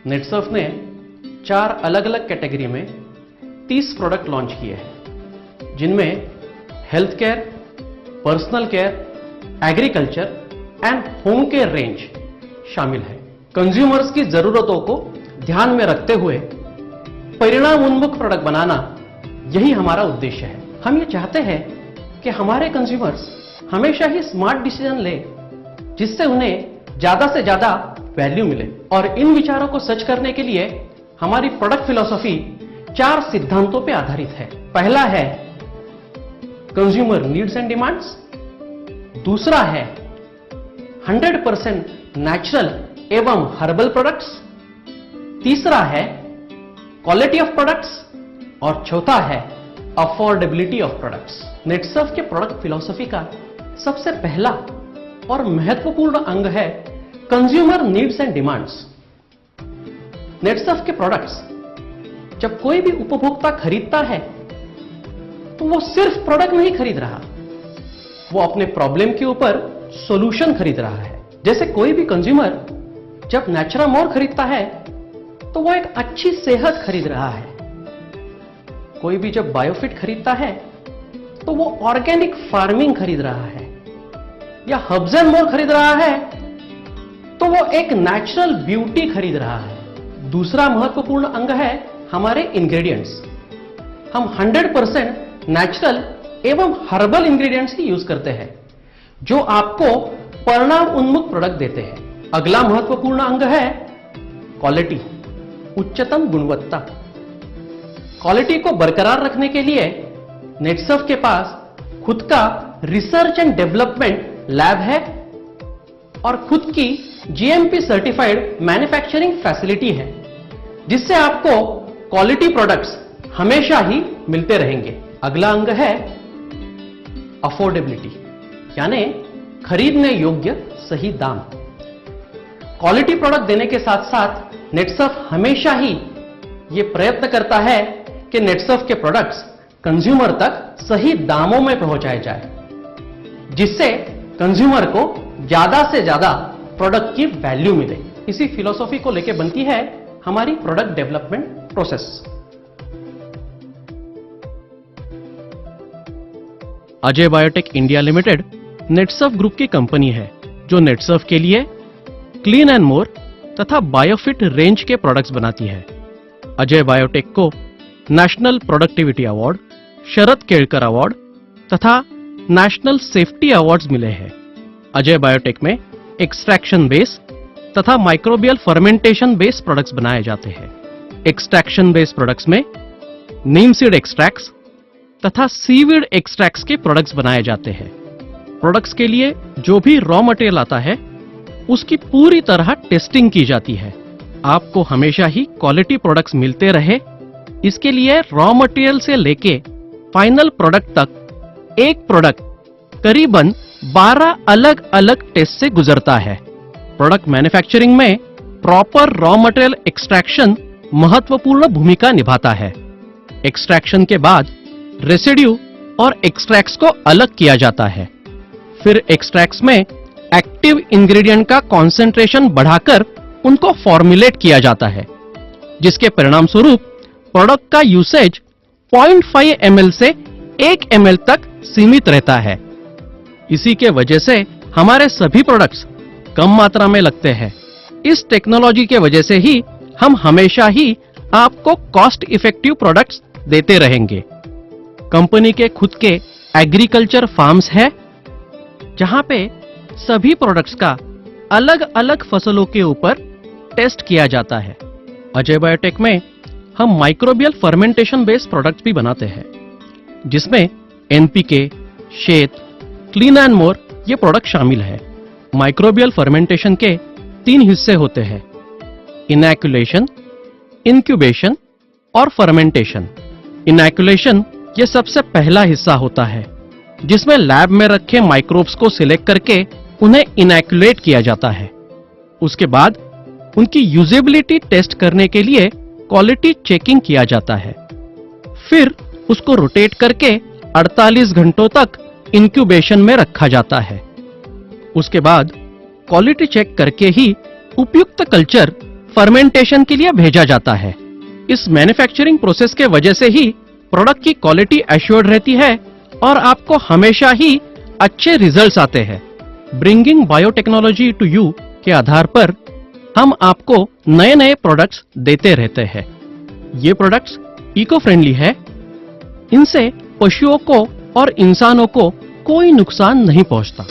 नेटसर्फ ने 4 अलग अलग कैटेगरी में 30 प्रोडक्ट लॉन्च किए हैं, जिनमें health care, personal care, agriculture and home care range शामिल है। कंज्यूमर्स की जरूरतों को ध्यान में रखते हुए परिणाम उन्मुख प्रोडक्ट बनाना, यही हमारा उद्देश्य है। हम ये चाहते हैं कि हमारे कंज्यूमर्स हमेशा ही स्मार्ट डिसीजन ले, जिससे उन्हें ज्यादा से ज्यादा वैल्यू मिले। और इन विचारों को सच करने के लिए हमारी प्रोडक्ट फिलॉसफी 4 सिद्धांतों पे आधारित है। पहला है कंज्यूमर नीड्स एंड डिमांड्स, दूसरा है 100% नेचुरल एवं हर्बल प्रोडक्ट्स, तीसरा है क्वालिटी ऑफ प्रोडक्ट्स और चौथा है अफोर्डेबिलिटी ऑफ प्रोडक्ट्स। नेटसर्फ के प्रोडक्ट फिलॉसफी का सबसे पहला और महत्वपूर्ण अंग है consumer needs and demands. Netsurf के प्रोडक्ट्स जब कोई भी उपभोक्ता खरीदता है तो वो सिर्फ प्रोडक्ट नहीं खरीद रहा, वो अपने प्रॉब्लम के ऊपर सॉल्यूशन खरीद रहा है। जैसे कोई भी कंज्यूमर जब नेचुरामोर खरीदता है तो वो एक अच्छी सेहत खरीद रहा है। कोई भी जब बायोफिट खरीदता है तो वो ऑर्गेनिक फार्मिंग खरीद रहा है, या हर्ब्स एंड मोर खरीद रहा है तो वो एक नेचुरल ब्यूटी खरीद रहा है। दूसरा महत्वपूर्ण अंग है हमारे इंग्रेडिएंट्स। हम 100% नेचुरल एवं हर्बल इंग्रेडिएंट्स ही यूज करते हैं, जो आपको परिणाम उन्मुख प्रोडक्ट देते हैं। अगला महत्वपूर्ण अंग है क्वालिटी, उच्चतम गुणवत्ता। क्वालिटी को बरकरार रखने के लिए नेटसर्फ के पास खुद का रिसर्च एंड डेवलपमेंट लैब है और खुद की जीएमपी सर्टिफाइड मैन्युफैक्चरिंग फैसिलिटी है, जिससे आपको क्वालिटी प्रोडक्ट्स हमेशा ही मिलते रहेंगे। अगला अंग है अफोर्डेबिलिटी, यानी खरीदने योग्य सही दाम। क्वालिटी प्रोडक्ट देने के साथ साथ नेटसर्फ हमेशा ही यह प्रयत्न करता है कि नेटसर्फ के प्रोडक्ट्स कंज्यूमर तक सही दामों में पहुंचाए जाए, जिससे कंज्यूमर को ज्यादा से ज्यादा प्रोडक्ट की वैल्यू मिले। इसी फिलॉसफी को लेकर बनती है हमारी product development process. Ajay biotech India limited Netsurf group की कंपनी है, जो नेटसर्फ के लिए क्लीन एंड मोर तथा बायोफिट रेंज के प्रोडक्ट्स बनाती है। अजय बायोटेक को नेशनल प्रोडक्टिविटी अवार्ड, शरद केळकर अवार्ड तथा नेशनल सेफ्टी अवार्ड्स मिले हैं। अजय बायोटेक में एक्सट्रैक्शन बेस तथा माइक्रोबियल फर्मेंटेशन बेस प्रोडक्ट्स बनाए जाते हैं। एक्सट्रैक्शन बेस प्रोडक्ट्स में नीम सीड एक्सट्रैक्ट्स तथा सीवीड एक्सट्रैक्ट्स के प्रोडक्ट्स बनाए जाते हैं। प्रोडक्ट्स के लिए जो भी रॉ मटेरियल आता है उसकी पूरी तरह टेस्टिंग की जाती है। आपको हमेशा ही क्वालिटी प्रोडक्ट्स मिलते रहे, इसके लिए रॉ मटेरियल से लेके फाइनल प्रोडक्ट तक एक प्रोडक्ट करीबन 12 अलग अलग टेस्ट से गुजरता है। प्रोडक्ट मैन्युफैक्चरिंग में प्रॉपर रॉ मटेरियल एक्सट्रैक्शन महत्वपूर्ण भूमिका निभाता है। एक्सट्रैक्शन के बाद रेसिड्यू और एक्सट्रैक्ट्स को अलग किया जाता है। फिर एक्सट्रैक्ट्स में एक्टिव इंग्रेडिएंट का कॉन्सेंट्रेशन बढ़ाकर उनको फॉर्मुलेट किया जाता है, जिसके परिणाम स्वरूप प्रोडक्ट का यूसेज 0.5 ml से 1 ml तक सीमित रहता है। इसी के वजह से हमारे सभी प्रोडक्ट्स कम मात्रा में लगते हैं। इस टेक्नोलॉजी के वजह से ही हम हमेशा ही आपको कॉस्ट इफेक्टिव प्रोडक्ट्स देते रहेंगे। कंपनी के खुद के एग्रीकल्चर फार्म्स है, जहां पे सभी प्रोडक्ट्स का अलग अलग फसलों के ऊपर टेस्ट किया जाता है। अजय बायोटेक में हम माइक्रोबियल फर्मेंटेशन बेस्ड प्रोडक्ट्स भी बनाते हैं, जिसमें NPK, Seth, clean and more ये प्रोडक्ट शामिल है। माइक्रोबियल फर्मेंटेशन के 3 हिस्से होते हैं: इनैक्युलेशन, इंक्यूबेशन और फर्मेंटेशन। इनैक्युलेशन ये सबसे पहला हिस्सा होता है, जिसमें लैब में रखे माइक्रोब्स को सिलेक्ट करके उन्हें इनैक्युलेट किया जाता है। उसके बाद उनकी यूजेबिलिटी टेस्ट करने के लिए क्वालिटी चेकिंग किया जाता है। फिर उसको रोटेट करके 48 घंटों तक इंक्यूबेशन में रखा जाता है। उसके बाद क्वालिटी चेक करके ही उपयुक्त कल्चर फर्मेंटेशन के लिए भेजा जाता है। इस मैन्युफैक्चरिंग प्रोसेस के वजह से ही प्रोडक्ट की क्वालिटी एश्योर्ड रहती है और आपको हमेशा ही अच्छे रिजल्ट्स आते हैं। ब्रिंगिंग बायोटेक्नोलॉजी टू यू के आधार पर हम आपको नए नए प्रोडक्ट्स देते रहते हैं। ये प्रोडक्ट्स इको फ्रेंडली है, इनसे पशुओं को और इंसानों को कोई नुकसान नहीं पहुंचता।